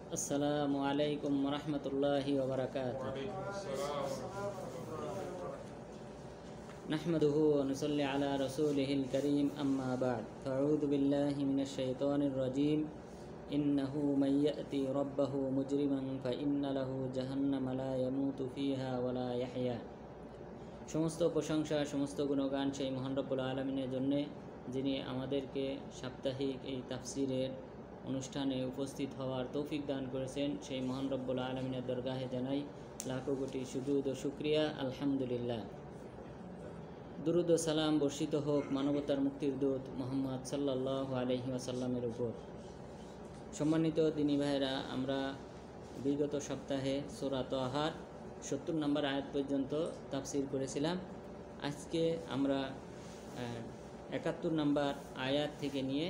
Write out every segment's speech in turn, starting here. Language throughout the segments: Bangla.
আসসালামু আলাইকুম ওরহমতুল্লাহি ওবরাকাতুহু। নাহমাদুহু ওয়া নুসাল্লি আলা রাসূলিহিল কারীম, আম্মা বা'দ। ফাআউযু বিল্লাহি মিনাশ শাইতানির রাজীম। ইন্নাহু মান ইয়াতি রাব্বাহু মুজরিমান ফাইন্না লাহু জাহান্নামা লা ইয়ামুতু ফিহা ওয়া লা ইয়াহইয়া। সমস্ত প্রশংসা, সমস্ত গুণগান সেই মহান রব্বুল আলামিনের জন্যে, যিনি আমাদেরকে সাপ্তাহিক এই তাফসিরের অনুষ্ঠানে উপস্থিত হওয়ার তৌফিক দান করেছেন। সেই মহান রব্বুল আলামিনের দরগাহে জানাই লাখো কোটি সুজুদ ও শুকরিয়া, আলহামদুলিল্লাহ। দুরুদ ও সালাম বর্ষিত হোক মানবতার মুক্তির দূত মুহাম্মদ সাল্লাল্লাহু আলাইহি ওয়াসাল্লামের উপর। সম্মানিত দিনী ভাইরা, আমরা বিগত সপ্তাহে সূরা তাহার 70 নম্বর আয়াত পর্যন্ত তাফসির করেছিলাম। আজকে আমরা 71 নম্বর আয়াত থেকে নিয়ে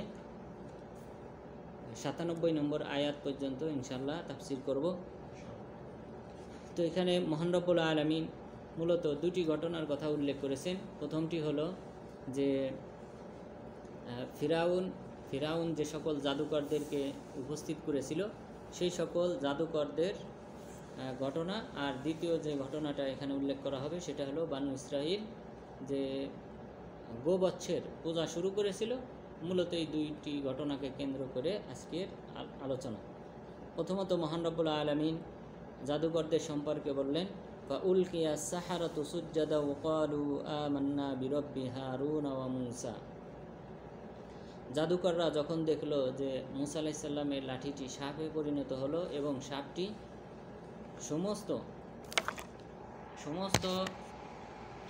97 নম্বর আয়াত পর্যন্ত ইনশাল্লাহ তাফসির করব। তো এখানে মহান রব্বুল আলামিন মূলত দুটি ঘটনার কথা উল্লেখ করেছেন। প্রথমটি হলো যে ফিরাউন যে সকল জাদুকরদেরকে উপস্থিত করেছিল সেই সকল জাদুকরদের ঘটনা। আর দ্বিতীয় যে ঘটনাটা এখানে উল্লেখ করা হবে সেটা হলো বানু ইসরাইল যে গোবৎসের পূজা শুরু করেছিল। মূলত এই দুইটি ঘটনাকে কেন্দ্র করে আজকের আলোচনা। প্রথমত মহান রব্বুল আলামিন জাদুকরদের সম্পর্কে বললেন, ফাউলকিয়া সাহারাতু সুজ্জাদা ওয়া ক্বালু আমান্না বিরব্বি হারুন ওয়া মূসা। জাদুকররা যখন দেখলো যে মূসা আলাইহিস সালামের লাঠিটি সাপে পরিণত হলো এবং সাপটি সমস্ত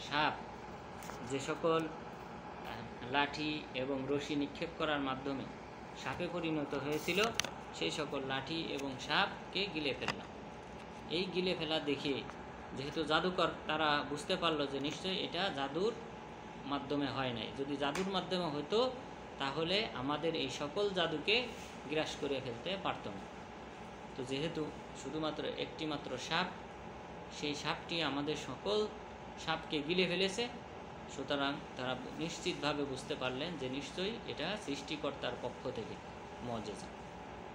সাপ যে সকল লাঠি এবং রশি নিক্ষেপ করার মাধ্যমে সাপে পরিণত হয়েছিল সেই সকল লাঠি এবং সাপকে গিলে ফেলল। এই গিলে ফেলা দেখে যেহেতু জাদুকর, তারা বুঝতে পারলো যে নিশ্চয়ই এটা জাদুর মাধ্যমে হয় নাই। যদি জাদুর মাধ্যমে হতো তাহলে আমাদের এই সকল জাদুকে গ্রাস করে ফেলতে পারত না। তো যেহেতু শুধুমাত্র একটি মাত্র সাপ, সেই সাপটি আমাদের সকল সাপকে গিলে ফেলেছে, সুতরাং তারা নিশ্চিতভাবে বুঝতে পারলেন যে নিশ্চয়ই এটা সৃষ্টিকর্তার পক্ষ থেকে মুআজিজা।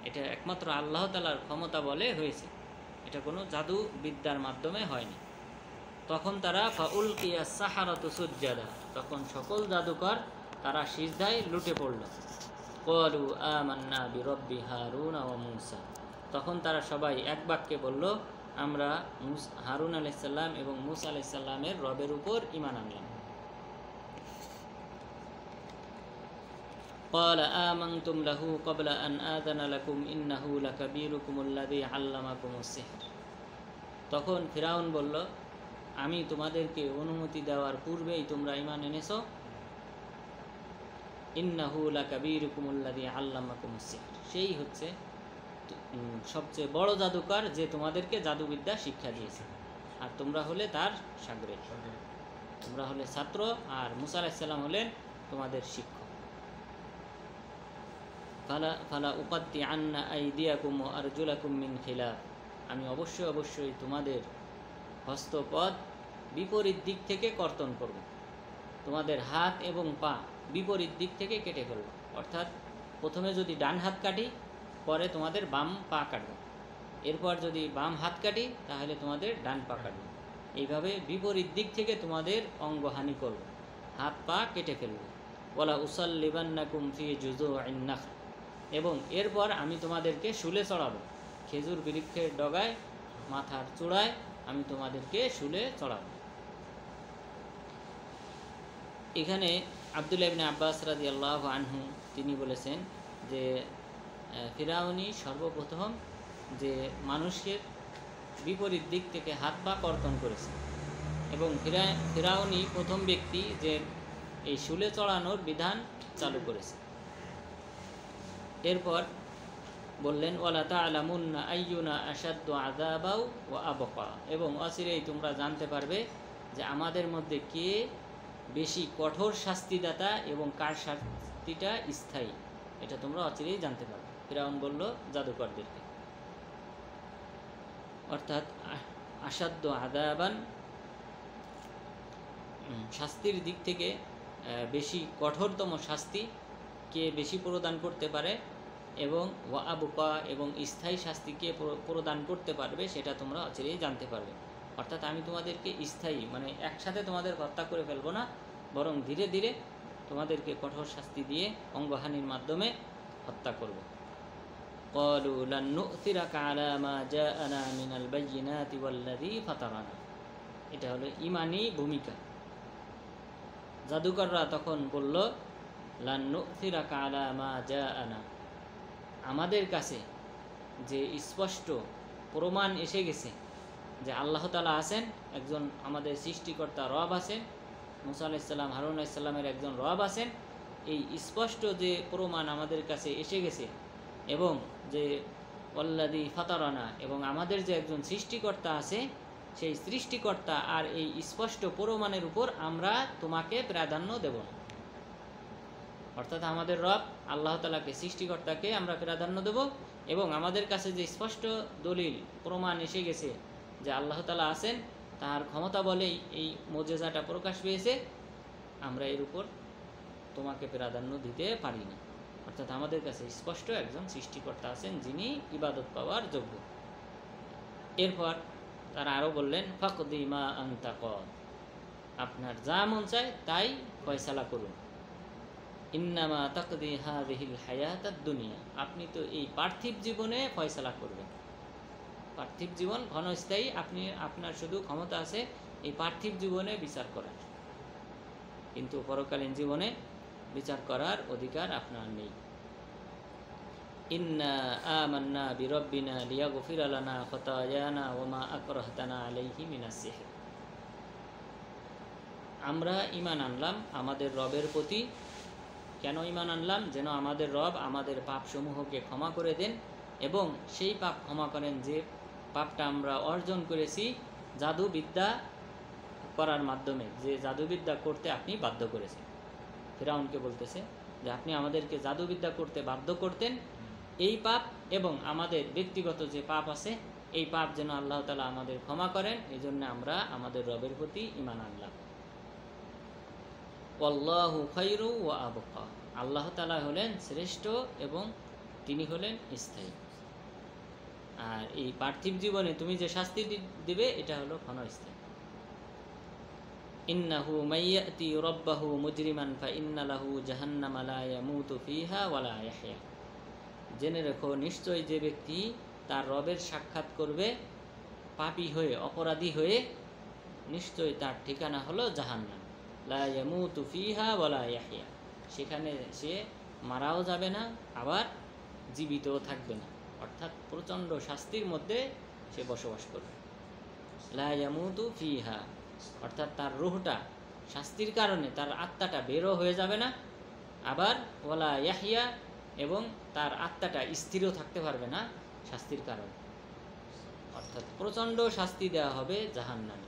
এটা একমাত্র আল্লাহ তাআলার ক্ষমতা বলে হয়েছে, এটা কোনো জাদু বিদ্যার মাধ্যমে হয়নি। তখন তারা ফাউলকিয়া সাহারাতু সুজ্জাদা, তখন সকল জাদুকর তারা সিজদায় লুটে পড়ল। ক্বালু আমান্না বিরব্বি হারুন ওয়া মূসা, তখন তারা সবাই এক বাক্যে বলল, আমরা হারুন আলাইহিস সালাম এবং মূসা আলাইহিস সালামের রবের উপর ঈমান আনলাম। قال آمنتم له قبل أن آذن لكم إنه لكبيركم الذي علمكم السحر। তখন ফিরাউন বলল, আমি তোমাদেরকে অনুমতি দেওয়ার পূর্বেই তোমরা ঈমান এনেছো। ইন্নাহু লাকাবীরুকুমুল্লাযী আল্লামাকুমুস সিহর, সেই হচ্ছে সবচেয়ে বড় জাদুকর যে তোমাদেরকে জাদুবিদ্যা শিক্ষা দিয়েছে, আর তোমরা হলে তার শাগরেদ, তোমরা হলে ছাত্র, আর মূসা আলাইহিস সালাম হলেন তোমাদের শিক্ষক। ফালা উকাত্তিআন্না আইদিয়াকুম ওয়া আরজুলাকুম মিন খিলাফ, আমি অবশ্যই তোমাদের হস্তপদ বিপরীত দিক থেকে কর্তন করব, তোমাদের হাত এবং পা বিপরীত দিক থেকে কেটে ফেলব। অর্থাৎ প্রথমে যদি ডান হাত কাটি, পরে তোমাদের বাম পা কাটব, এরপর যদি বাম হাত কাটি তাহলে তোমাদের ডান পা কাটব। এইভাবে বিপরীত দিক থেকে তোমাদের অঙ্গহানি করব, হাত পা কেটে ফেলব। ওয়ালা উসাল্লিবান্নাকুম ফি জুযুইন নাখল, এবং এরপর আমি তোমাদেরকে শুলে চড়াবো, খেজুর বৃক্ষের ডগায়, মাথার চূড়ায় আমি তোমাদেরকে শুলে চড়াবো। এখানে আব্দুল্লাহ ইবনে আব্বাস রাদিয়াল্লাহু আনহু তিনি বলেছেন যে ফিরাউনি সর্বপ্রথম যে মানুষের বিপরীত দিক থেকে হাত পা কর্তন করেছে, এবং ফিরাউনি প্রথম ব্যক্তি যে এই শুলে চড়ানোর বিধান চালু করেছে। এরপর বললেন, ওয়ালা তা'লামুন্না আইয়ুনা আশাদ্দু আযাবাও ওয়া আবকা, এবং অচিরেই তোমরা জানতে পারবে যে আমাদের মধ্যে কে বেশি কঠোর শাস্তিদাতা এবং কার শাস্তিটা স্থায়ী, এটা তোমরা অচিরেই জানতে পারবে। ফিরাউন বলল জাদুকরদেরকে, অর্থাৎ আশাদ্দু আযাবান, শাস্তির দিক থেকে বেশি কঠোরতম শাস্তি কে বেশি প্রদান করতে পারে এবং ওয়া আবকা এবং স্থায়ী শাস্তিকে প্রদান করতে পারবে সেটা তোমরা অচিরেই জানতে পারবে। অর্থাৎ আমি তোমাদেরকে স্থায়ী মানে একসাথে তোমাদের হত্যা করে ফেলবো না, বরং ধীরে ধীরে তোমাদেরকে কঠোর শাস্তি দিয়ে অঙ্গহানির মাধ্যমে হত্যা করব। ক্বালু লান নু'থিরাকা আলা মা জাআনা মিনাল বায়্যিনাতি ওয়াল্লাযী ফাতারানা। এটা হলো ঈমানি ভূমিকা। জাদুকররা তখন বলল, লান নু'থিরাকা আলা মা জাআনা, আমাদের কাছে যে স্পষ্ট প্রমাণ এসে গেছে যে আল্লাহ তাআলা আছেন, একজন আমাদের সৃষ্টিকর্তা রব আছেন, মুসা আলাইহিস সালাম হারুন আলাইহিস সালামের একজন রব আছেন, এই স্পষ্ট যে প্রমাণ আমাদের কাছে এসে গেছে, এবং যে ওয়াল্লাযী ফাতারানা, এবং আমাদের যে একজন সৃষ্টিকর্তা আছে, সেই সৃষ্টিকর্তা আর এই স্পষ্ট প্রমাণের উপর আমরা তোমাকে প্রাধান্য দেব না। অর্থাৎ আমাদের রব আল্লাহ তাআলাকে, সৃষ্টিকর্তাকে আমরা প্রাধান্য দেব, এবং আমাদের কাছে যে স্পষ্ট দলিল প্রমাণ এসে গেছে যে আল্লাহ তাআলা আছেন, তার ক্ষমতা বলেই এই মুজিজাটা প্রকাশ পেয়েছে, আমরা এর উপর তোমাকে প্রাধান্য দিতে পারি না। অর্থাৎ আমাদের কাছে স্পষ্ট একজন সৃষ্টিকর্তা আছেন যিনি ইবাদত পাওয়ার যোগ্য। এরপর তারা আরও বললেন, ফাকদি মা আনতা কদ, আপনার যা মন চায় তাই ফয়সালা করুন। ইন্নামা তাকদি হাযিহিল হায়াতাদ দুনিয়া, আপনি তো এই পার্থিব জীবনে ফয়সালা করবেন। পার্থিব জীবন ক্ষণস্থায়ী, আপনার শুধু ক্ষমতা আছে এই পার্থিব জীবনে বিচার করার, কিন্তু পরকালীন জীবনে বিচার করার অধিকার আপনার নেই। ইন্না আমান্না বিরাব্বিনা লিয়াগফিরা লানা খাতায়ানা ওয়া মা আকরাহতানা আলাইহি মিনাস সিহর, আমরা ঈমান আনলাম আমাদের রবের প্রতি। কেন ঈমান আনলাম? যেন আমাদের রব আমাদের পাপসমূহকে ক্ষমা করে দেন, এবং সেই পাপ ক্ষমা করেন যে পাপটা আমরা অর্জন করেছি জাদুবিদ্যা করার মাধ্যমে, যে জাদুবিদ্যা করতে আপনি বাধ্য করেছেন। ফিরআউনকে বলতেছে যে আপনি আমাদেরকে জাদুবিদ্যা করতে বাধ্য করতেন, এই পাপ এবং আমাদের ব্যক্তিগত যে পাপ আছে এই পাপ যেন আল্লাহ তাআলা আমাদের ক্ষমা করেন, এই জন্য আমরা আমাদের রবের প্রতি ঈমান আনলাম। ওয়াল্লাহু খায়রু ওয়া আবকা, আল্লাহ তাআলা হলেন শ্রেষ্ঠ এবং তিনি হলেন স্থায়ী। আর এই পার্থিব জীবনে তুমি যে শাস্তি দিবে এটা হলো ক্ষণস্থায়ী। ইন্নাহু মাইয়াতি রাব্বাহু মুজরিমান ফাইন্না লাহু জাহান্নামা লা ইয়ামুতু ফিহা ওয়া লা ইয়াহইয়া, জেনে রেখো নিশ্চয় যে ব্যক্তি তার রবের সাক্ষাৎ করবে পাপী হয়ে, অপরাধী হয়ে, নিশ্চয় তার ঠিকানা হলো জাহান্নাম। লা ইয়ামুতু ফিহা ওয়া লা ইয়াহইয়া, সেখানে সে মারাও যাবে না আবার জীবিতও থাকবে না, অর্থাৎ প্রচণ্ড শাস্তির মধ্যে সে বসবাস করবে। লা ইয়ামুতু ফিহা অর্থাৎ তার রূহটা শাস্তির কারণে তার আত্মাটা বেরও হয়ে যাবে না, আবার ওয়ালা ইয়াহইয়া এবং তার আত্মাটা স্থিরও থাকতে পারবে না শাস্তির কারণে, অর্থাৎ প্রচণ্ড শাস্তি দেওয়া হবে জাহান্নামে।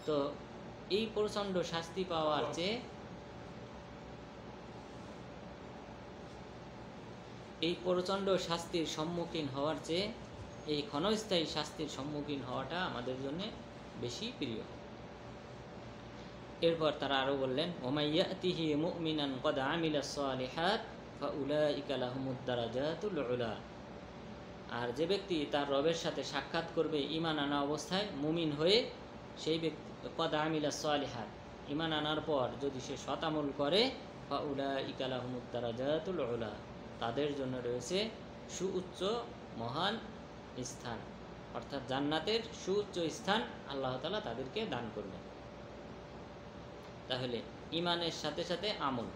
তো এই প্রচণ্ড শাস্তি পাওয়ার চেয়ে, এই প্রচণ্ড শাস্তির সম্মুখীন হওয়ার চেয়ে এই ক্ষণস্থায়ী শাস্তির সম্মুখীন হওয়াটা আমাদের জন্য বেশি প্রিয়। এরপর তারা আরও বললেন, ওমাইয়াতিহি মুমিনান ক্বাদ আমিলাস সালিহাত ফাউলাইকা লাহুমুদ দারাজাতুল উলা, আর যে ব্যক্তি তার রবের সাথে সাক্ষাৎ করবে ঈমান আনা অবস্থায় মুমিন হয়ে, সেই ব্যক্তি ক্বাদ আমিলাস সালিহাত, ঈমান আনার পর যদি সে সৎ আমল করে, ফাউলাইকা লাহুমুদ দারাজাতুল উলা, তাদের জন্য রয়েছে সুউচ্চ মহান স্থান, অর্থাৎ জান্নাতের সুউচ্চ স্থান আল্লাহ তাআলা তাদেরকে দান করবেন। তাহলে ঈমানের সাথে সাথে আমল,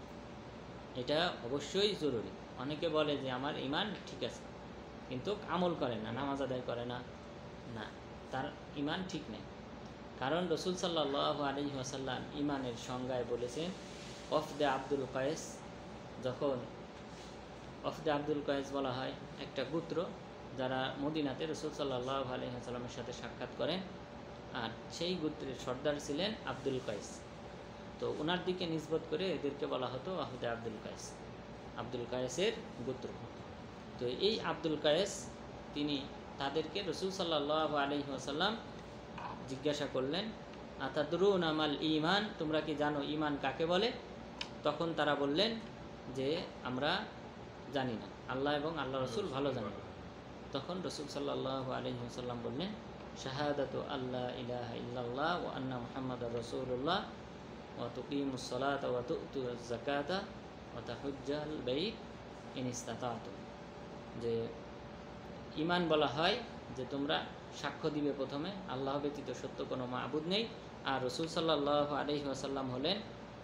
এটা অবশ্যই জরুরি। অনেকে বলে যে আমার ঈমান ঠিক আছে কিন্তু আমল করে না, নামাজ আদায় করে না, না, তার ঈমান ঠিক নেই। কারণ রাসূল সাল্লাল্লাহু আলাইহি ওয়াসাল্লাম ঈমানের সংজ্ঞায় বলেছেন, ওফদে আব্দুল কায়েস, যখন ওফদে আব্দুল কায়েস বলা হয় একটা গোত্র যারা মদিনাতে রাসূল সাল্লাল্লাহু আলাইহি ওয়াসাল্লামের সাথে সাক্ষাৎ করেন, আর সেই গোত্রের সর্দার ছিলেন আব্দুল কায়েস। তো ওনার দিকে নিসবত করে এদেরকে বলা হতো ওফদে আব্দুল কায়েস, আব্দুল কায়েসের গোত্র। তো এই আব্দুল কায়েস তিনি তাদেরকে রাসূল সাল্লাল্লাহু আলাইহি ওয়াসাল্লাম জিজ্ঞাসা করলেন, আতাদরুনা মাল ঈমান, তোমরা কি জানো ঈমান কাকে বলে? তখন তারা বললেন যে আমরা জানি না। আল্লাহ এবং আল্লাহ রসুল ভালো জানেন। তখন রসুল সাল্লাল্লাহু আলাইহি ওয়াসাল্লাম বললেন, শাহাদাতু আল্লাহ ইলাহা ইল্লাল্লাহ ওয়া আন্না মুহাম্মাদার রাসূলুল্লাহ ওয়া তুকিমুস সালাতা ওয়া তু'তুজ যাকাতা ওয়া তাহুজ্জাল বাইত ইন ইসতাতাতুম। যে ঈমান বলা হয় যে তোমরা সাক্ষ্য দিবে প্রথমে আল্লাহ ব্যতীত সত্য কোনো মাবুদ নেই, আর রসুল সাল্লাল্লাহু আলাইহি ওয়াসাল্লাম হলেন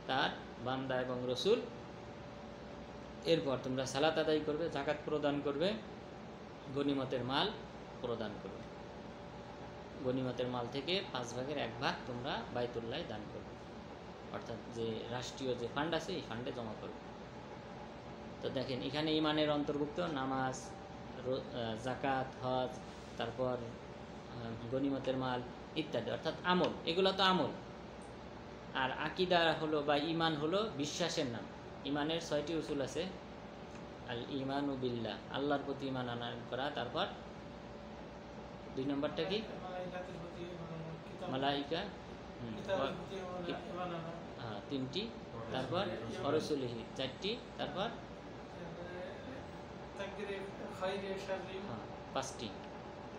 তার বান্দা এবং রসুল। এরপর তোমরা সালাত আদায় করবে, যাকাত প্রদান করবে, গনিমতের মাল প্রদান করবে। গনিমতের মাল থেকে 5 ভাগের 1 ভাগ তোমরা বাইতুল্লাহ দান করবে, অর্থাৎ যে রাষ্ট্রীয় যে ফান্ড আছে এই ফান্ডে জমা করবে। তো দেখেন এখানে ঈমানের অন্তর্ভুক্ত নামাজ, যাকাত, হজ, তারপর গনিমতের মাল ইত্যাদি, অর্থাৎ আমল। এগুলো তো আমল। আর আকিদা হলো বা ঈমান হলো বিশ্বাসের নাম। ঈমানের 6টি উসুল আছে। আল ঈমানু বিল্লাহ, আল্লাহর প্রতি ঈমান আনয়ন করা। তারপর 2 নম্বরটা কি? মালাইকা, হ্যাঁ 3টি। তারপর রাসূলিহি 4টি। তারপর 5টি।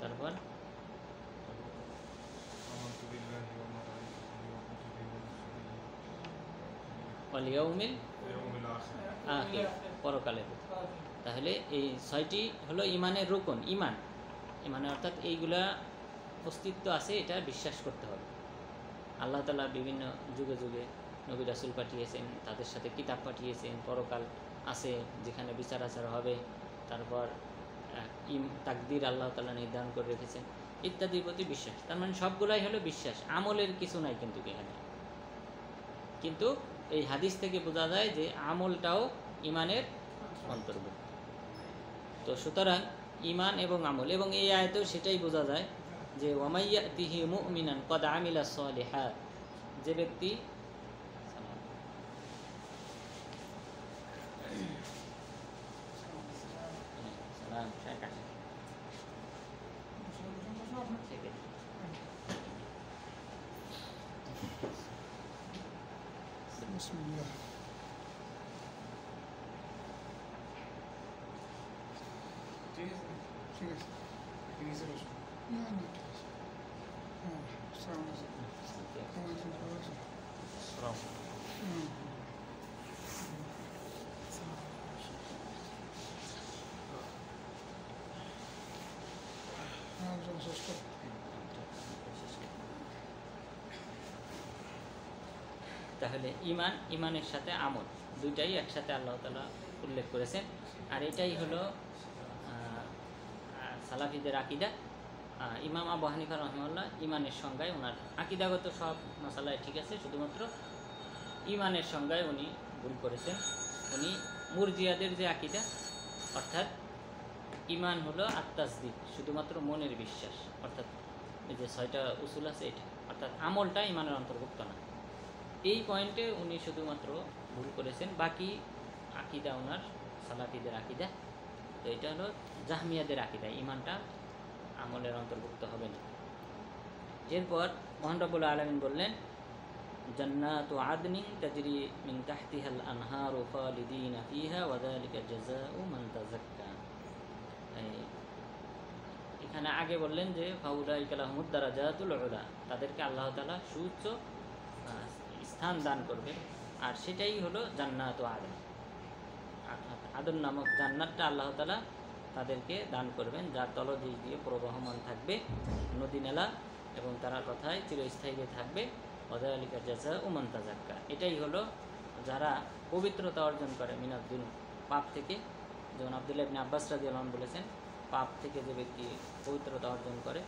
তারপর ওয়াল ইয়াউমিল আখির, পরকালের। তাহলে এই 6টি হলো ঈমানের রুকন। ঈমানে অর্থাৎ এইগুলা অস্তিত্ব আছে, এটা বিশ্বাস করতে হবে। আল্লাহ তাআলা বিভিন্ন যুগে যুগে নবী রাসূল পাঠিয়েছেন, তাদের সাথে কিতাব পাঠিয়েছেন, পরকাল আছে যেখানে বিচার আচার হবে, তারপর তাকদীর আল্লাহ তাআলা নির্ধারণ করে রেখেছেন ইত্যাদির প্রতি বিশ্বাস। তার মানে সবগুলাই হলো বিশ্বাস, আমলের কিছু নাই কিন্তু এখানে। কিন্তু এই হাদিস থেকে বোঝা যায় যে আমলটাও ঈমানের অন্তর্ভুক্ত। তো সুতরাং ঈমান এবং আমল, এবং এই আয়াতেও সেটাই বোঝা যায় যে ওয়ামাইয়াতিহি মুমিনান কদ আমিলা সলিহাত, যে ব্যক্তি তাহলে ঈমানের সাথে আমল দুইটাই একসাথে আল্লাহ তাআলা উল্লেখ করেছেন। আর এটাই হলো সালাফিদের আকীদা। ইমাম আবু হানিফা রাহিমাহুল্লাহ ঈমানের সংজ্ঞায় ওনার আকীদাগত সব মাসালায় ঠিক আছে, শুধুমাত্র ঈমানের সংজ্ঞায় উনি ভুল করেছেন। উনি মুরজিয়াদের যে আকীদা, অর্থাৎ ঈমান হলো আত-তাসদীক, শুধুমাত্র মনের বিশ্বাস, অর্থাৎ এই যে 6টা উসুল আছে এটা, অর্থাৎ আমলটা ঈমানের অন্তর্ভুক্ত না। এই পয়েন্টে উনি শুধুমাত্র ভুল করেছেন। বাকি আকীদা ওনার সালাফিদের আকীদা। তো এটা হলো জাহমিয়াদের আকীদা, ঈমানটা আমলের অন্তর্ভুক্ত হবে না। এরপর মহান রব্বুল আলামিন বললেন, জান্নাতু আদনিন তাজরি মিন তাহতিহাল আনহারু খালিদিনা ফিহা ওয়া যালিকা জাযাউ মান তাযাক্কা। এখানে আগে বললেন যে ফাউলাইকা লাহুমুদ দারাজাতুল উলা, তাদেরকে আল্লাহ তাআলা সুউচ্চ স্থান দান করবে, আর সেটাই হলো জান্নাত আদন। আদন নামক জান্নাতটা আল্লাহ তাআলা তাদেরকে দান করবেন, যার তলদেশ দিয়ে প্রবাহমান থাকবে নদী নালা, এবং তারা কথায় চিরস্থায়ী থাকবে। ওয়াযালিকা জাযাউ মান তাযাক্কা, এটাই হলো যারা পবিত্রতা অর্জন করে মিনাদ দুনুব, পাপ থেকে। যেমন আব্দুল্লাহ ইবনে আব্বাস রাদিয়াল্লাহু আনহু বলেছেন, পাপ থেকে যে ব্যক্তি পবিত্রতা অর্জন করে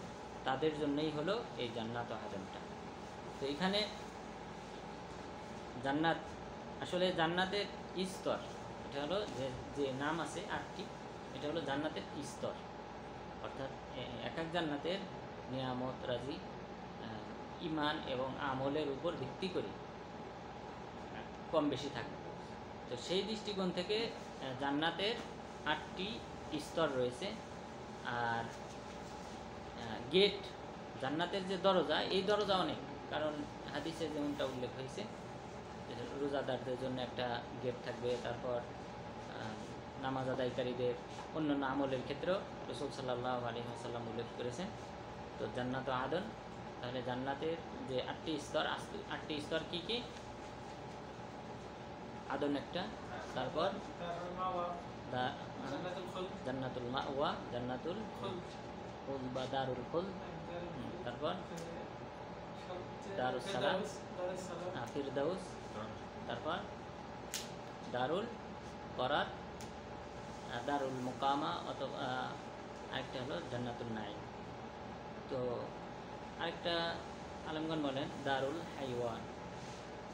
তাদের জন্যই হলো এই জান্নাত আদনটা। তো এখানে জান্নাত, আসলে জান্নাতের স্তর, এটা হলো যে নাম আছে 8টি, এটা হলো জান্নাতের স্তর। অর্থাৎ এক এক জান্নাতের নিয়ামত রাজি ঈমান এবং আমলের উপর ভিত্তি করে কম বেশি থাকে। তো সেই দৃষ্টিকোণ থেকে জান্নাতের 8টি স্তর রয়েছে। আর গেট, জান্নাতের যে দরজা, এই দরজা অনেক, কারণ হাদিসে যেমনটা উল্লেখ হয়েছে রোজাদারদের জন্য একটা গেট থাকবে, তারপর নামাজ আদায়কারীদের অন্যান্য আমলের ক্ষেত্রেও রাসূল সাল্লাল্লাহু আলাইহি ওয়াসাল্লাম উল্লেখ করেছেন। তো জান্নাত আদন, তাহলে জান্নাতের যে 8টি স্তর, 8টি স্তর কী কী? আদন একটা, তারপর জান্নাতুল মাওয়া, জান্নাতুল খুলদ বা দারুল খুলদ, তারপর দারুস সালাম, ফিরদাউস, তারপর দারুল করার, দারুল মুকামা, অথবা আরেকটা হলো জান্নাতুল নাঈম। তো আরেকটা আলেমগণ বলেন দারুল হাইওয়ান।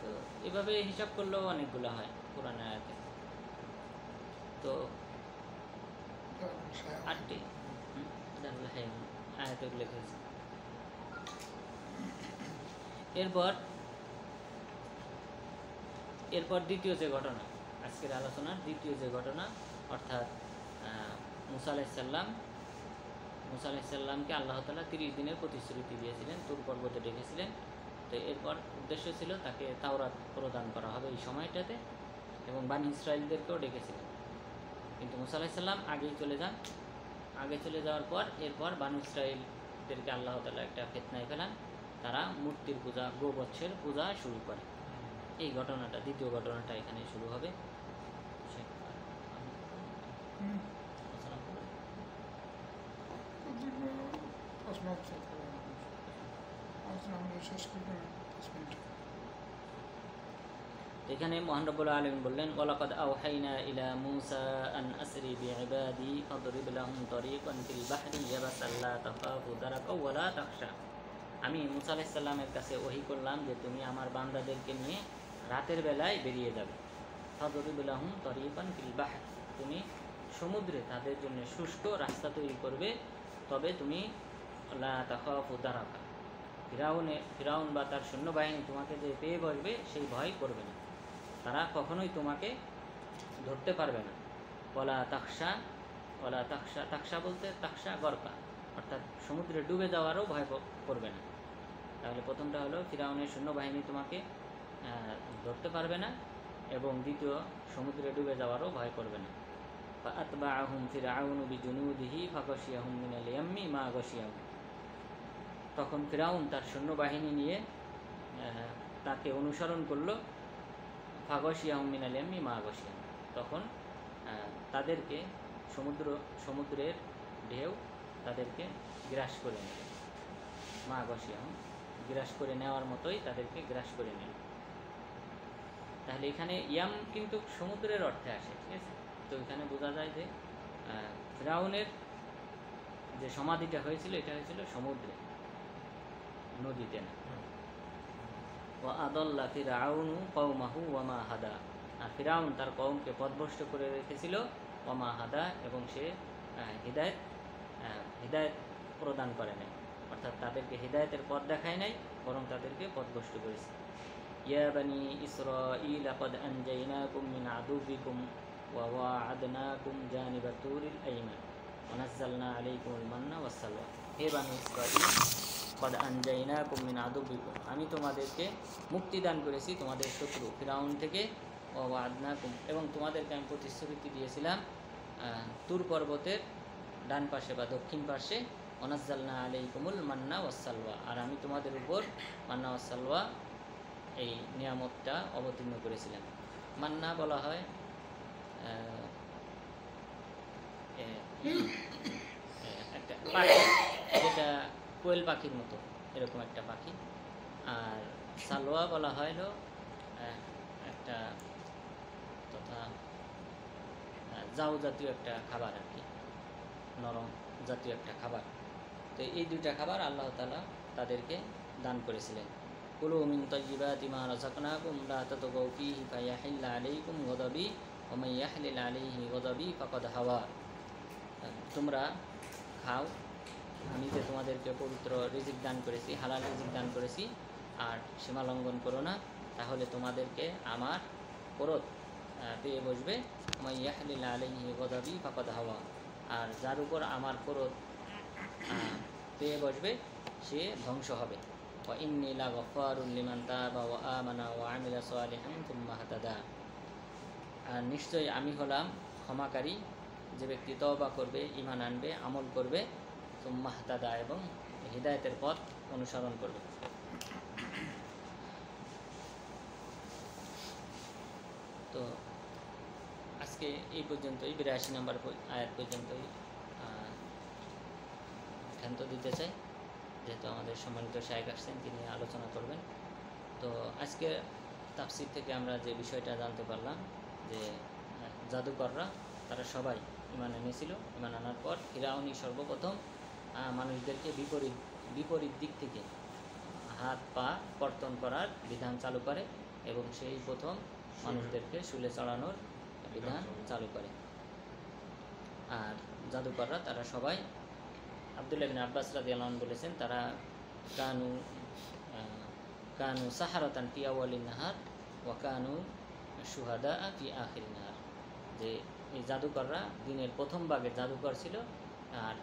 তো এভাবে হিসাব করলেও অনেকগুলো হয় কোরআনের আয়াতে। তো 8টি দারুল হাইওয়ান আয়াতে উল্লেখ হয়েছে। এরপর দ্বিতীয় যে ঘটনা, আজকের আলোচনার দ্বিতীয় যে ঘটনা, অর্থাৎ মুসা আলাইহিসসালামকে আল্লাহ তাআলা 30 দিনের প্রতিশ্রুতি দিয়েছিলেন, তুর পর্বতে ডেকেছিলেন। তো এরপর উদ্দেশ্য ছিল তাকে তাওরাত প্রদান করা হবে এই সময়টাতে, এবং বানি ইসরাইলদেরকেও ডেকেছিলেন। কিন্তু মুসা আলাইহিসসালাম আগেই চলে যান। আগে চলে যাওয়ার পর এরপর বানি ইসরাইলদেরকে আল্লাহ তাআলা একটা ফিতনায় ফেলান। তারা মূর্তির পূজা, গোবৎসের পূজা শুরু করে। এই ঘটনাটা, দ্বিতীয় ঘটনাটা এখানে শুরু হবে। এখানে মহান রব্বুল আলামিন বললেন, ওয়ালাকাদ আওহাইনা ইলা মূসা আন আসরি বিইবাদি ফাদরিব লাহুম তারিকান ফিল বাহরি ইয়াবাসান লা তাখাফু দারাকা ওয়া লা তাখশা। আমি মূসা আলাইহিস সালামের কাছে ওহী করলাম যে তুমি আমার বান্দাদেরকে নিয়ে রাতের বেলায় বেরিয়ে যাবে। ফাদরিব লাহুম তারিকান ফিল বাহর, তুমি সমুদ্রে তাদের জন্য শুষ্ক রাস্তা তৈরি করবে, তবে তুমি লা তাখাফু দারাকা, ফিরাউন বা তার সৈন্যবাহিনী তোমাকে যে পেয়ে বসবে সেই ভয় করবে না, তারা কখনোই তোমাকে ধরতে পারবে না। ওয়ালা তাখশা বলতে তাখশা গরকা, অর্থাৎ সমুদ্রে ডুবে যাওয়ারও ভয় করবে না। তাহলে প্রথমটা হলো ফিরাউনের সৈন্যবাহিনী তোমাকে ধরতে পারবে না, এবং দ্বিতীয় সমুদ্রে ডুবে যাওয়ারও ভয় করবে না। ফাআতবাআহুম ফিরআউনু বিজুনুদিহি ফাগাশিয়াহুম মিনাল ইয়াম্মি মা গাশিয়াহুম। তখন ফিরাউন তার সৈন্যবাহিনী নিয়ে তাকে অনুসরণ করলো। ফাগাশিয়াহুম মিনাল ইয়াম্মি মা গাশিয়াহুম, তখন তাদেরকে সমুদ্রের ঢেউ তাদেরকে গ্রাস করে নেয়। মা গাশিয়াহুম, গ্রাস করে নেওয়ার মতোই তাদেরকে গ্রাস করে নেয়। তাহলে এখানে ইয়াম কিন্তু সমুদ্রের অর্থে আসে, ঠিক আছে? তো এখানে বোঝা যায় যে ফিরাউনের যে সমাধিটা হয়েছিল এটা হয়েছিল সমুদ্রে, নদীতে না। ওয়া আদাল্লা ফিরআউনু কওমাহু ওয়া মা হাদা, আর ফিরাউন তার কওমকে পথভ্রষ্ট করে রেখেছিল, ওয়া মা হাদা, এবং সে হিদায়াত প্রদান করে নাই, অর্থাৎ তাদেরকে হিদায়াতের পথ দেখায় নাই, বরং তাদেরকে পথভ্রষ্ট করেছে। ইয়া বানি ইসরাঈল قد أنجيناكم من عدوكم وواعدناكم جانب الطور الأيمن ونزلنا عليكم المن والسلوى। হে বানি ইসরাঈল, قد أنجيناكم من عدوكم, আমি তোমাদেরকে মুক্তি দান করেছি তোমাদের শত্রু ফিরাউন থেকে। ওয়া'আদনাকুম, এবং তোমাদেরকে আমি প্রতিশ্রুতি দিয়েছিলাম তুর পর্বতের ডান পাশে বা দক্ষিণ পাশে। ওয়ানাজ্জালনা আলাইকুমুল মান্না ওয়াসসালওয়া, আর আমি তোমাদের উপর মান্না ওয়াসসালওয়া এই নিয়ামতটা অবতীর্ণ করেছিলাম। মান্না বলা হয় একটা পাখি, যেটা কোয়েল পাখির মতো এরকম একটা পাখি। আর সালোয়া বলা হয় হলো একটা তথা জাউ জাতীয় একটা খাবার আর কি, নরম জাতীয় একটা খাবার। তো এই দুইটা খাবার আল্লাহ তাআলা তাদেরকে দান করেছিলেন। কুলু মিন তাইয়্যিবাতি মা রাযাকনাকুম লা তাতগাউ ফীহি ফায়াহিল্লা আলাইকুম গাযাবি ওয়া মান ইয়াহলিল আলাইহি গাযাবি ফাকাদ হাওয়া। তোমরা খাও, আমি যে তোমাদেরকে পবিত্র রিজিক দান করেছি, হালাল রিজিক দান করেছি, আর সীমা লঙ্ঘন করো না, তাহলে তোমাদেরকে আমার ক্রোধ পেয়ে বসবে। ওয়া মান ইয়াহলিল আলাইহি গাযাবি ফাকাদ হাওয়া, আর যার উপর আমার ক্রোধ পেয়ে বসবে সে ধ্বংস হবে। ওয়া ইন্নী লাগাফফারুল লিমান তাবা ওয়া আমানা ওয়া আমিলা সালিহান সুম্মা হাতাদা, আর নিশ্চয়ই আমি হলাম ক্ষমাকারী, যে ব্যক্তি তওবা করবে, ঈমান আনবে, আমল করবে, সুম্মা ইহতাদা এবং হিদায়াতের পথ অনুসরণ করবে। তো আজকে এই পর্যন্তই, 82 নম্বর আয়াত পর্যন্তই ক্ষান্ত দিতে চাই, যেহেতু আমাদের সম্মানিত শায়েখ আসছেন, তিনি আলোচনা করবেন। তো আজকে তাফসীর থেকে আমরা যে বিষয়টা জানতে পারলাম যে জাদুকররা তারা সবাই ঈমান এনেছিল। ঈমান আনার পর ফিরআউনী সর্বপ্রথম মানুষদেরকে বিপরীত দিক থেকে হাত পা কর্তন করার বিধান চালু করে এবং সেই প্রথম মানুষদেরকে শুলে চড়ানোর বিধান চালু করে। আর জাদুকররা তারা সবাই, আব্দুল্লাহ ইবনে আব্বাস রাদিয়াল্লাহু আনহু বলেছেন, তারা কানু সাহারাতান ফি আওয়ালিন নাহার ওয়া কানু শুহাদা ফি আখিরিন নাহার, যে এই জাদুকররা দিনের প্রথম ভাগে জাদুকর ছিল আর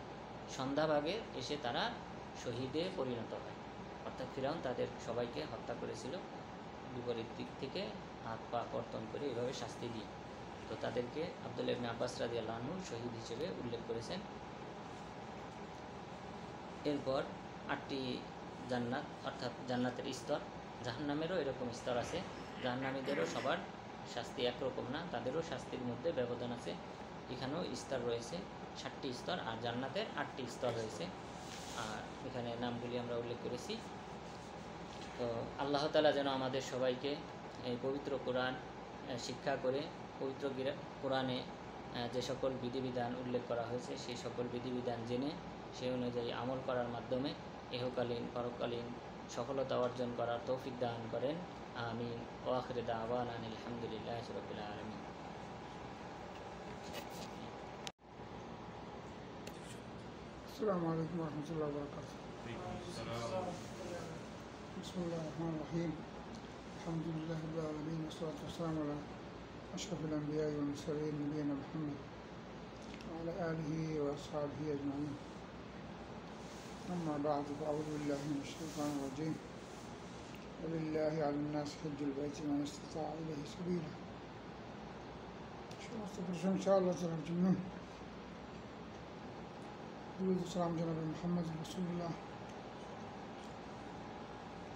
সন্ধ্যা ভাগে এসে তারা শহীদে পরিণত হয়। অর্থাৎ ফিরআউন তাদের সবাইকে হত্যা করেছিল বিপরীত দিক থেকে হাত পা কর্তন করে, এভাবে শাস্তি দিয়ে। তো তাদেরকে আব্দুল্লাহ ইবনে আব্বাস রাদিয়াল্লাহু আনহু শহীদ হিসেবে উল্লেখ করেছেন। এরপর 8টি জান্নাত, অর্থাৎ জান্নাতের স্তর, জাহান্নামেরও এরকম স্তর আছে। জাহান্নামীদেরও সবার শাস্তি একরকম না, তাদেরও শাস্তির মধ্যে ব্যবধান আছে। এখানেও স্তর রয়েছে 7টি স্তর, আর জান্নাতের 8টি স্তর রয়েছে। আর এখানে নামগুলি আমরা উল্লেখ করেছি। তো আল্লাহ তাআলা যেন আমাদের সবাইকে এই পবিত্র কোরআন শিক্ষা করে, পবিত্র কোরআনে যে সকল বিধিবিধান উল্লেখ করা হয়েছে সেই সকল বিধিবিধান জেনে সেই অনুযায়ী আমল করার মাধ্যমে ইহকালীন পরকালীন সফলতা অর্জন করার তৌফিক দান করেন। আমিন। ওয়া আখিরু দাওয়ানা আলহামদুলিল্লাহি রাব্বিল আলামিন। السلام عليكم ورحمة الله وبركاته. بسم الله الرحمن الرحيم. الحمد لله رب العالمين والصلاة والسلام على أشرف الأنبياء والمرسلين نبينا محمد وعلى آله وأصحابه أجمعين. أما بعد، فأعوذ بالله من الشيطان الرجيم. ولله على الناس حج البيت من استطاع إليه سبيلا. إن شاء الله تعالى الجنة. السلام جناب محمد رسول الله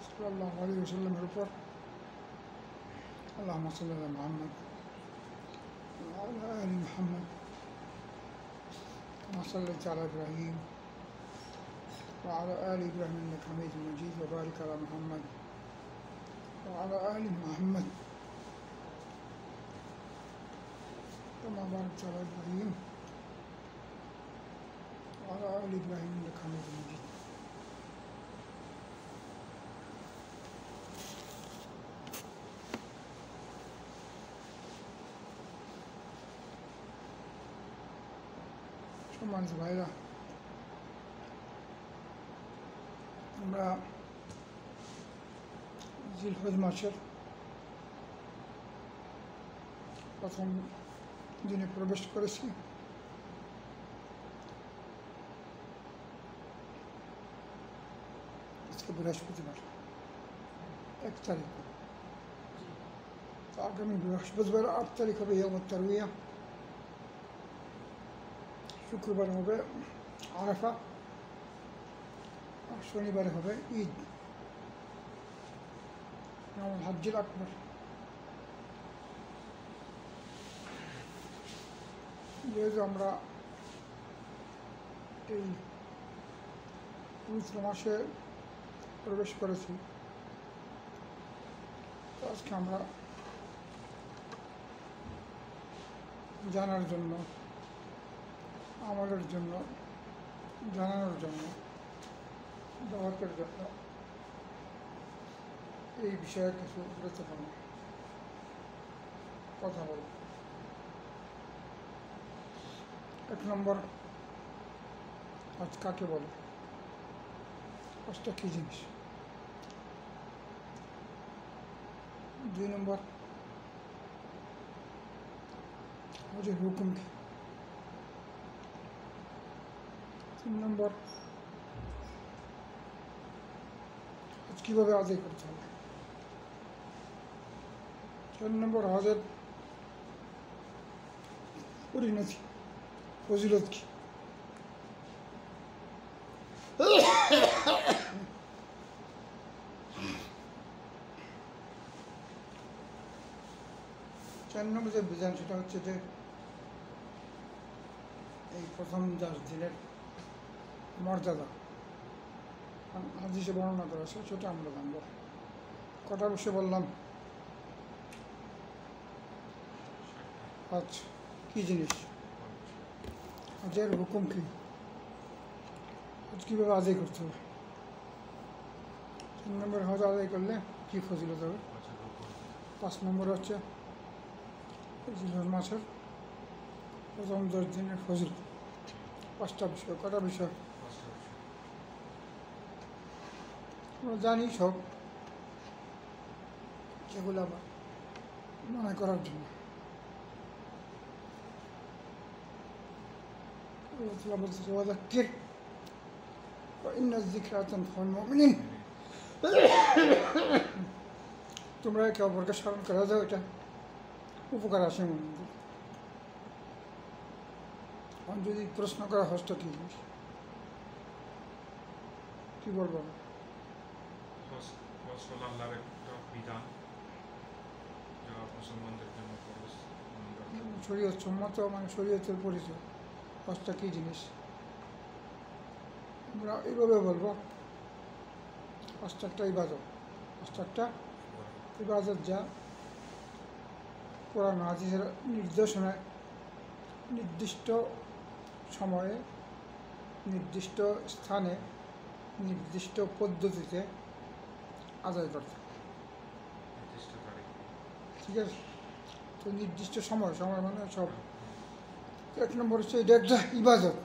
صلى الله عليه وسلم الرفر. اللهم صل على محمد وعلى آل محمد كما صليت على إبراهيم وعلى آل إبراهيم إنك حميد مجيد، وبارك على محمد وعلى آل محمد كما باركت على إبراهيم وعلى آل إبراهيم إنك حميد مجيد. সম্মানিত ভাইরা, আমরা জিলহজ মাসের প্রথম দিনে প্রবেশ করেছি। আজকে বৃহস্পতিবার 1 তারিখ। তো আগামী বৃহস্পতিবার 8 তারিখ হবে ইয়ামুত তারউইয়া, শুক্রবার হবে আরাফা, আর শনিবার হবে ঈদ ইয়ামুল হজ্জুল আকবার। যেহেতু আমরা এই পবিত্র মাসে প্রবেশ করেছি, তো আজকে আমরা জানার জন্য, আমলের জন্য, জানানোর জন্য, দাওয়াতের জন্য এই বিষয়ে কিছু গুরুত্বপূর্ণ কথা বলব। 1 নম্বর, হজ কাকে বলে, হজটা কী জিনিস। 2 নম্বর, হজের হুকুম কী। 3 নম্বর, হজ কীভাবে আদায় করতে হবে। 4 নম্বর, হজের পরিণতি ফজিলত কি? চার নম্বর যে বিধান সেটা হচ্ছে যে এই প্রথম 10 দিনের মর্যাদা হাদিসে বর্ণনা করা আছে, সেটা আমরা জানব। কটা বিষয় বললাম? আচ্ছা, কী জিনিস? হজের হুকুম কী? হজ কীভাবে আদায় করতে হবে? 3 নম্বর, হজ আদায় করলে কী ফজিলত হবে? 5 নম্বর হচ্ছে জিলহজ মাসের প্রথম 10 দিনের ফজিলত। 5টা বিষয়। কটা বিষয়? আমরা জানি সব, সেগুলো আবার মনে করার জন্য। আল্লাহ বলতেছে ওয়াযাক্কির ফাইন্না যিকরা তানফাউল মুমিনিন, তোমরা একে অপরকে স্মরণ করা যাও, এটা উপকার আসে মুমিনদের। এখন যদি প্রশ্ন করা হজটা কী জিনিস, কী বলবো? আল্লাহর একটা বিধান যা মুসলমানদের জন্য ফরজ। শরীয়ত সম্মত, মানে শরীয়তের পরিচয়। হজটা কী জিনিস আমরা এইভাবে বলবো, হজটা একটা ইবাদত। হজটা একটা ইবাদত যা কোরআন হাদিসের নির্দেশনায় নির্দিষ্ট সময়ে, নির্দিষ্ট স্থানে, নির্দিষ্ট পদ্ধতিতে আদায় করতে হবে। ঠিক আছে? তো নির্দিষ্ট সময়, সময় মানে সব। 1 নম্বর হচ্ছে এটা একটা ইবাদত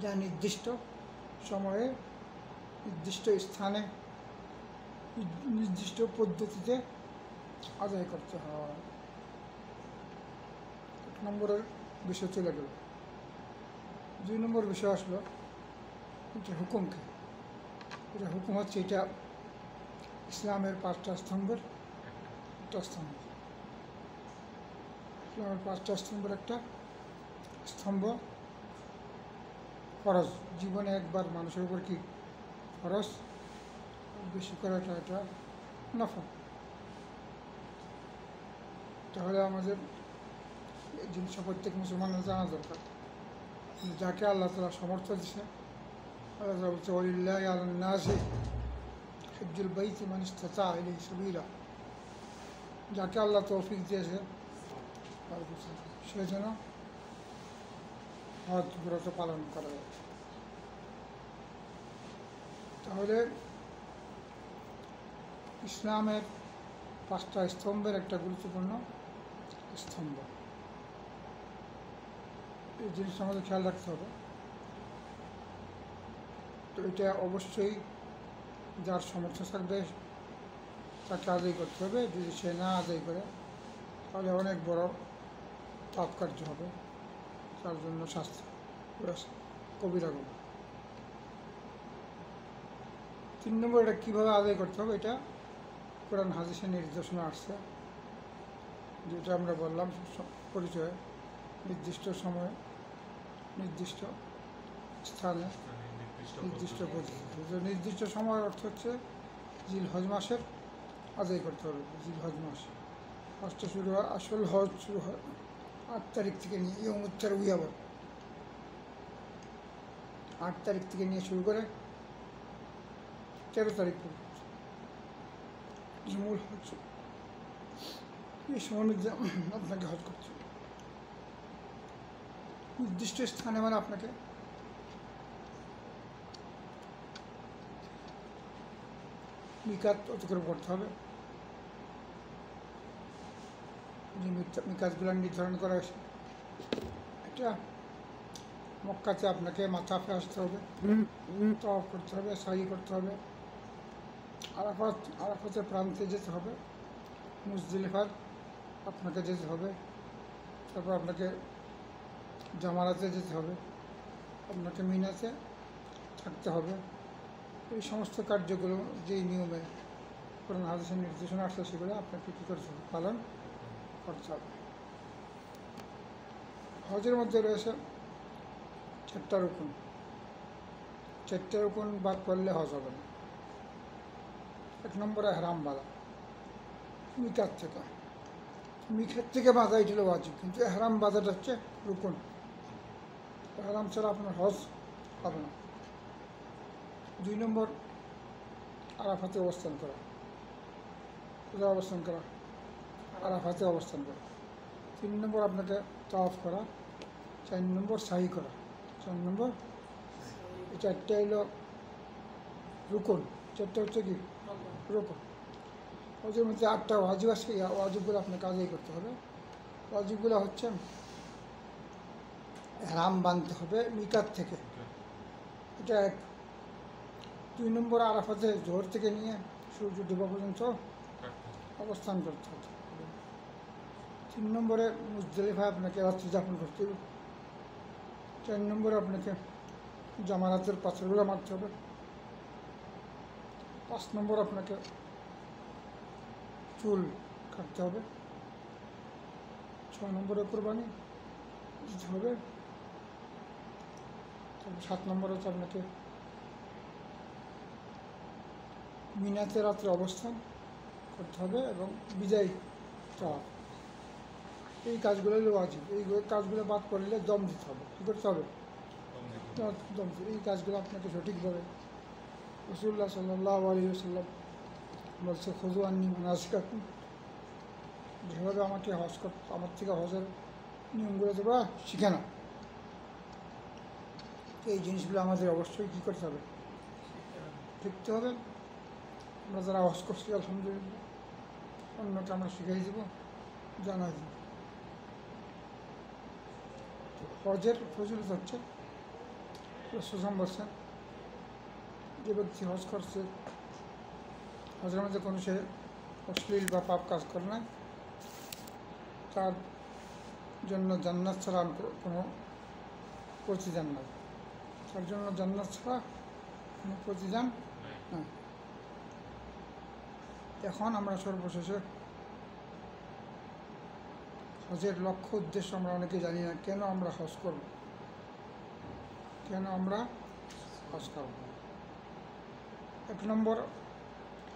যা নির্দিষ্ট সময়ে, নির্দিষ্ট স্থানে, নির্দিষ্ট পদ্ধতিতে আদায় করতে হয়। 1 নম্বরের বিষয় চলে গেল। 2 নম্বর বিষয় আসলো, এটা হুকুম কি? এটা হুকুম হচ্ছে, এটা ইসলামের 5টা স্তম্ভের একটা স্তম্ভ। ইসলামের 5টা স্তম্ভের একটা স্তম্ভ। ফরজ, জীবনে একবার মানুষের উপর কি ফরজ, বেশি করাটা এটা নফল। তাহলে আমাদের এই জিনিসটা প্রত্যেক মুসলমানের জানা দরকার। যাকে আল্লাহ তাআলা সমর্থ দিছে, আল্লাহ তাআলা বলছে ওয়ালিল্লাহি আলান নাসি হিজ্জুল বাইতি মান ইসতাতা ইলাইহি সাবিলা। যাকে আল্লাহ তৌফিক দিয়েছে সে যেন হজ ব্রত পালন করা যায়। তাহলে ইসলামের 5টা স্তম্ভের একটা গুরুত্বপূর্ণ স্তম্ভ। এই জিনিসটা আমাদের খেয়াল রাখতে হবে। তো এটা অবশ্যই যার সমর্থ থাকবে তাকে আদায় করতে হবে। যদি সে না আদায় করে তাহলে অনেক বড় পাপ কার্য হবে, তার জন্য শাস্তি কবিরা গুনাহ। 3 নম্বর, এটা কীভাবে আদায় করতে হবে, এটা কোরআন হাদিসের নির্দেশনা আসছে। যেটা আমরা বললাম পরিচয়, নির্দিষ্ট সময়ে, নির্দিষ্ট স্থানে, নির্দিষ্ট পদ্ধতি। নির্দিষ্ট সময় অর্থ হচ্ছে জিলহজ মাসের আদায় করতে হবে। জিলহজ মাস হজটা শুরু হয়, আসল হজ শুরু হয় 8 তারিখ থেকে নিয়ে, ইয়মুত তারউইয়া বলে। 8 তারিখ থেকে নিয়ে শুরু করে 13 তারিখ পর্যন্ত মূল হজ। এই সময়ের মধ্যে আপনাকে হজ করতে হবে। নির্দিষ্ট স্থানে মানে আপনাকে মিকাত অতিক্রম করতে হবে। যে মিকাতগুলো নির্ধারণ করা হয়েছে, এটা মক্কাতে আপনাকে মাথাফে আসতে হবে, তওয়াফ করতে হবে, সাই করতে হবে, আরাফাতের প্রান্তে যেতে হবে, মুজদালিফার আপনাকে যেতে হবে, তারপর আপনাকে জামারাতে যেতে হবে, আপনাকে মিনাতে থাকতে হবে। এই সমস্ত কার্যগুলো যেই নিয়মে কোরআন হাদিসের নির্দেশনা আসছে সেগুলো আপনাকে কী করতে হবে, পালন করতে হবে। হজের মধ্যে রয়েছে 4টা রুকুন। 4টে রুকুন বাদ করলে হজ হবে না। 1 নম্বরে এহরাম বাঁধা, মিকাত থেকে। মিকাত থেকে বাঁধা এটি হলো ওয়াজিব, কিন্তু এহরাম বাঁধাটা হচ্ছে রুকুন। এহরাম ছাড়া আপনার হজ হবে না। 2 নম্বর আরাফাতে অবস্থান করা। কোথায় অবস্থান করা? আরাফাতে অবস্থান করা। 3 নম্বর আপনাকে তাওয়াফ করা। 4 নম্বর সাহি করা। 4 নম্বর, এই 4টে হলো রুকুন। 4টে হচ্ছে কি রুকুন। হজের মধ্যে 8টা ওয়াজিব আছে। এই ওয়াজিবগুলো আপনাকে আদায় করতে হবে। ওয়াজিবগুলো হচ্ছে এহরাম বাঁধতে হবে মিকাত থেকে, এটা 1। 2 নম্বর আরাফাতে জোহর থেকে নিয়ে সূর্য ডোবা পর্যন্ত অবস্থান করতে হবে। 3 নম্বরে মুজদালিফায় আপনাকে রাত্রি যাপন করতে হবে। 4 নম্বরে আপনাকে জামারাতের পাথরগুলো মারতে হবে। 5 নম্বর আপনাকে চুল কাটতে হবে। 6 নম্বরে কোরবানি দিতে হবে। 7 নম্বর হচ্ছে আপনাকে মিনাতে রাত্রে অবস্থান করতে হবে এবং বিজয় চাওয়া। এই কাজগুলো হলো ওয়াজিব। এই কাজগুলো বাদ করলে দম দিতে হবে। কী করতে হবে? দম। এই কাজগুলো আপনাকে সঠিকভাবে রাসূলুল্লাহ সাল্লাল্লাহু আলাইহি ওয়াসাল্লাম বলছে, খুযু আন্নী মানাসিকাকুম, যেভাবে আমাকে হজ করতে, আমার থেকে হজের নিয়মগুলো তোমরা শিখে না। এই জিনিসগুলো আমাদের অবশ্যই কী করতে হবে? শিখতে হবে। আমরা যারা হজ করছি আলহামদুলিল্লাহ, অন্যকে আমরা শিখিয়ে দেবো, জানাই দেব। হজের ফজিলত হচ্ছে, রাসূল বলছেন, যে ব্যক্তি হজ করছে, হজের মধ্যে কোনো সে অশ্লীল বা পাপ কাজ করে না, তার জন্য জান্নাত ছাড়া কোনো প্রতিদান নাই। তার জন্য জান্নাত ছাড়া কোনো প্রতিদান নাই। এখন আমরা সর্বশেষে হজের লক্ষ্য উদ্দেশ্য আমরা অনেকে জানি না। কেন আমরা হজ করব? কেন আমরা হজ করব? 1 নম্বর,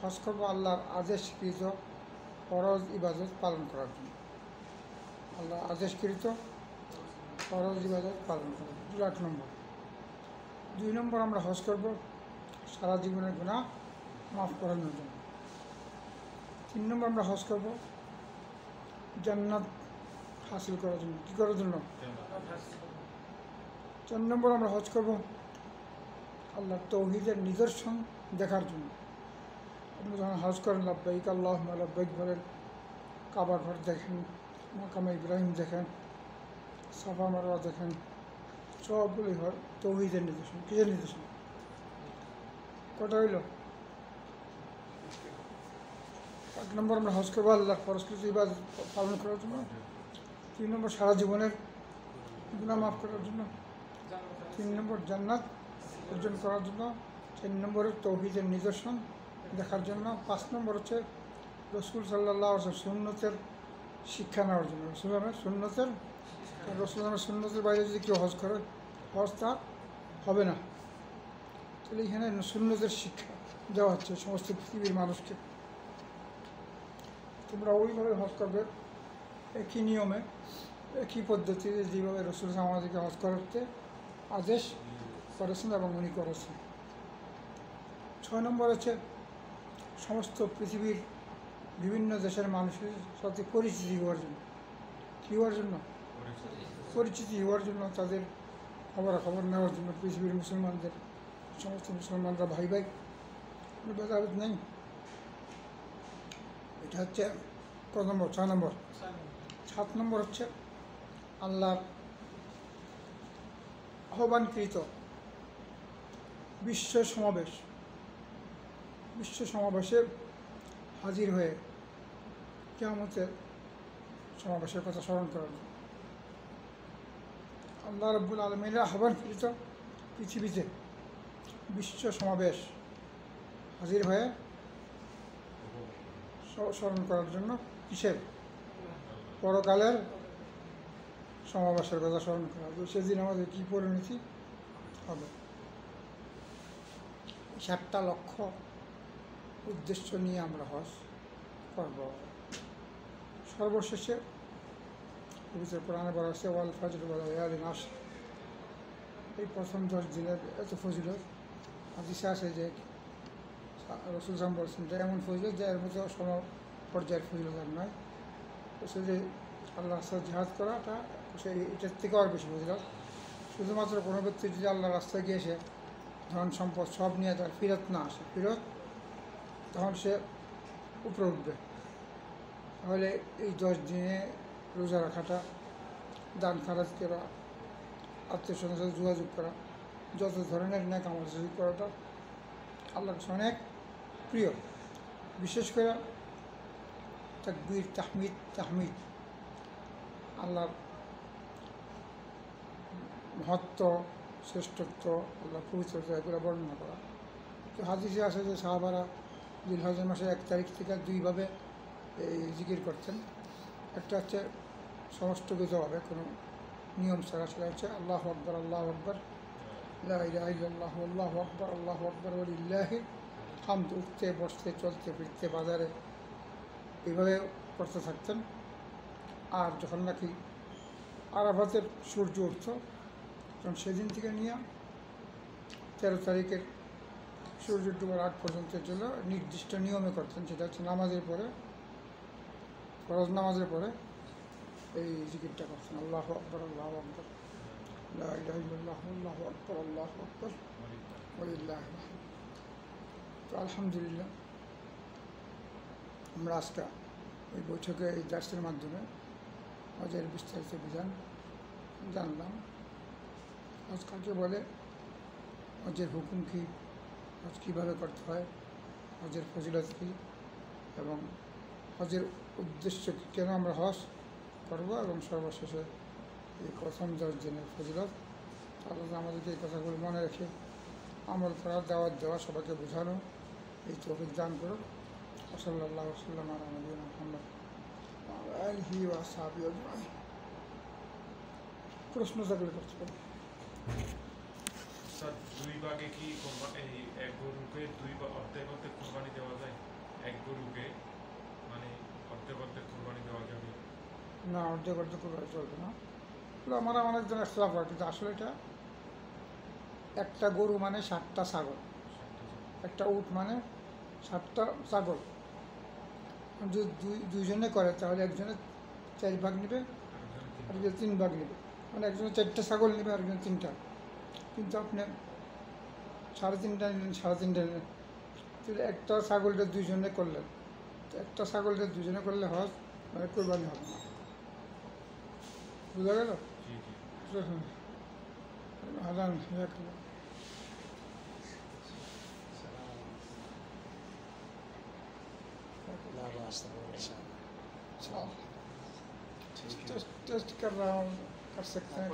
হজ করব আল্লাহর আদেশকৃত ফরজ ইবাদত পালন করার জন্য। আল্লাহর আদেশকৃত ফরজ ইবাদত পালন করার জন্য 1 নম্বর। 2 নম্বর, আমরা হজ করব সারা জীবনের গুনাহ মাফ করানোর জন্য। 3 নম্বর, আমরা হজ করব জান্নাত হাসিল করার জন্য। কী করার জন্য? 4 নম্বর, আমরা হজ করব আল্লাহর তৌহিদের নিদর্শন দেখার জন্য। আপনি যখন হজ করেন, লাব্বাইক আল্লাহুম্মা লাব্বাইক বলেন, কাবা ঘর দেখেন, মাকামে ইব্রাহিম দেখেন, সাফা মারওয়া দেখেন, সবগুলোই হয় তৌহিদের নিদর্শন। কিসের নিদর্শন? কটা হইল? 1 নম্বর, আমরা হজ করবো আল্লাহর ফরজকৃত ইবাদত পালন করার জন্য। 3 নম্বর, সারা জীবনের গুনাহ মাফ করার জন্য। 3 নম্বর, জান্নাত অর্জন করার জন্য। 4 নম্বরে তৌহিদের নিদর্শন দেখার জন্য। 5 নম্বর হচ্ছে রাসূল সাল্লাল্লাহু আলাইহি ওয়াসাল্লাম সুন্নতের শিক্ষা নেওয়ার জন্য। রাসূলের সুন্নতের বাইরে যদি কেউ হজ করে, হজ তা হবে না। তাহলে এখানে সুন্নতের শিক্ষা দেওয়া হচ্ছে সমস্ত পৃথিবীর মানুষকে। তোমরা ওইভাবে হজ করবে, একই নিয়মে, একই পদ্ধতিতে, যেভাবে রাসূল আমাদেরকে হজ করতে আদেশ করেছেন এবং উনি করেছেন। 6 নম্বর হচ্ছে সমস্ত পৃথিবীর বিভিন্ন দেশের মানুষের সাথে পরিচিতি হওয়ার জন্য। কী হওয়ার জন্য? পরিচিতি হওয়ার জন্য, তাদের খবরাখবর নেওয়ার জন্য। পৃথিবীর মুসলমানদের, সমস্ত মুসলমানরা ভাই ভাই, কোনো ভেদাভেদ নেই। এটা হচ্ছে কত নম্বর? 6 নম্বর। 7 নম্বর হচ্ছে আল্লাহর আহ্বানকৃত বিশ্ব সমাবেশে হাজির হয়ে কিয়ামতের সমাবেশের কথা স্মরণ করার জন্য। আল্লাহ রাব্বুল আলামিনের আহ্বানকৃত পৃথিবীতে বিশ্ব সমাবেশ হাজির হয়ে স্মরণ করার জন্য। কিসের? পরকালের সমাবেশের কথা স্মরণ করা তো সেদিন আমাদের কী পরিণতি হবে। 7টা লক্ষ্য উদ্দেশ্য নিয়ে আমরা হজ করব। সর্বশেষে পবিত্র কোরআনে বলা হচ্ছে ওয়াল ফাজর ওয়াল লায়ালিন আশর, এই প্রথম 10 দিনের এত ফজিলত। হাদিসে আছে যে রাসূল সাল্লাল্লাহু আলাইহি বলছেন যে এমন ফজিলত যে এর মতো সম পর্যায়ের ফজিলত আর নয়। সে যে আল্লাহ রাস্তায় জিহাদ করাটা এটার থেকে আর বেশি ফজিলত। শুধুমাত্র কোনো ব্যক্তি যদি আল্লাহ রাস্তায় গিয়ে সে ধন সম্পদ সব নিয়ে তার ফিরত না আসে, তখন সে উপরে উঠবে। তাহলে এই 10 দিনে রোজা রাখাটা, দান খারাজ করা, আত্মীয় স্বজনের সাথে যোগাযোগ করা, যত ধরনের নেক আমল করাটা আল্লাহর কাছে অনেক প্রিয়। বিশেষ করে তাকবীর, তাহমিদ, আল্লাহর মহত্ব, শ্রেষ্ঠত্ব, আল্লাহর পবিত্রতা এগুলো বর্ণনা করা। তো হাদিসে আছে যে সাহাবারা জিলহজ মাসের 1 তারিখ থেকে 2ভাবে এই জিকির করতেন। একটা হচ্ছে সমস্তগতভাবে কোনো নিয়ম ছাড়া, সেটা হচ্ছে আল্লাহু আকবার, আল্লাহু আকবার, লা ইলাহা ইল্লাল্লাহ, আল্লাহু আকবার, আল্লাহু আকবার ওয়া লিল্লাহিল হামদ। উঠতে বসতে চলতে ফিরতে বাজারে এইভাবে করতে থাকতেন। আর যখন নাকি আরাফাতের সূর্য উঠত, তখন সেদিন থেকে নিয়ে 13 তারিখের সূর্য ডুবার আগ পর্যন্ত জন্য নির্দিষ্ট নিয়মে করতেন। সেটা হচ্ছে নামাজের পরে, ফরজ নামাজের পরে এই জিকিরটা করতেন, আল্লাহু আকবার, আল্লাহু আকবার, লা ইলাহা ইল্লাল্লাহ, আল্লাহু আকবার, আল্লাহু আকবার ওয়া লিল্লাহিল হামদ। তো আলহামদুলিল্লাহ, আমরা আজকে এই বৈঠকে এই দার্সের মাধ্যমে হজের বিস্তারিত বিধান জানলাম। হজ কাকে বলে, হজের হুকুম কী, হজ কীভাবে করতে হয়, হজের ফজিলত কী, এবং হজের উদ্দেশ্য কী, কেন আমরা হজ করবো, এবং সর্বশেষে এই প্রথম 10 দিনের ফজিলত। আল্লাহ আমাদেরকে এই কথাগুলো মনে রেখে আমল করার, দাওয়াত দেওয়া, সবাইকে বোঝানো এই তৌফিক দান করুন। সাল্লাল্লাহু আলাইহি ওয়া সাল্লাম আলা নবিয়িনা মুহাম্মদ ওয়া আলা আলিহি ওয়া আসহাবিহি আজমাইন। প্রশ্ন থাকলে করতে পারেন। স্যার, 2 ভাগে কি এই এক গরুকে 2 অর্ধেক কোরবানি দেওয়া যায়? এক গরুকে মানে অর্ধেক কোরবানি দেওয়া যাবে না? অর্ধেক কোরবানি চলবে না। আমরা অনেকজন ইখতিলাফ হয়, কিন্তু আসলে এটা একটা গরু মানে 7টা ছাগল, একটা উট মানে 7টা ছাগল। যদি দুইজনে করে তাহলে একজনে 4 ভাগ নেবে, আরেকজন 3 ভাগ নেবে। মানে একজনে 4টা ছাগল নেবে, আরেকজন 3টা। কিন্তু আপনি 3.5টা নিলেন, 3.5টা নিলেন, তাহলে একটা ছাগলটা দুইজনে করলেন। তো একটা ছাগলটা দুজনে করলে হজ মানে কোরবানি হবে না। বুঝা গেল? আদান टेस्ट कर रहा हूँ, कर सकते हैं।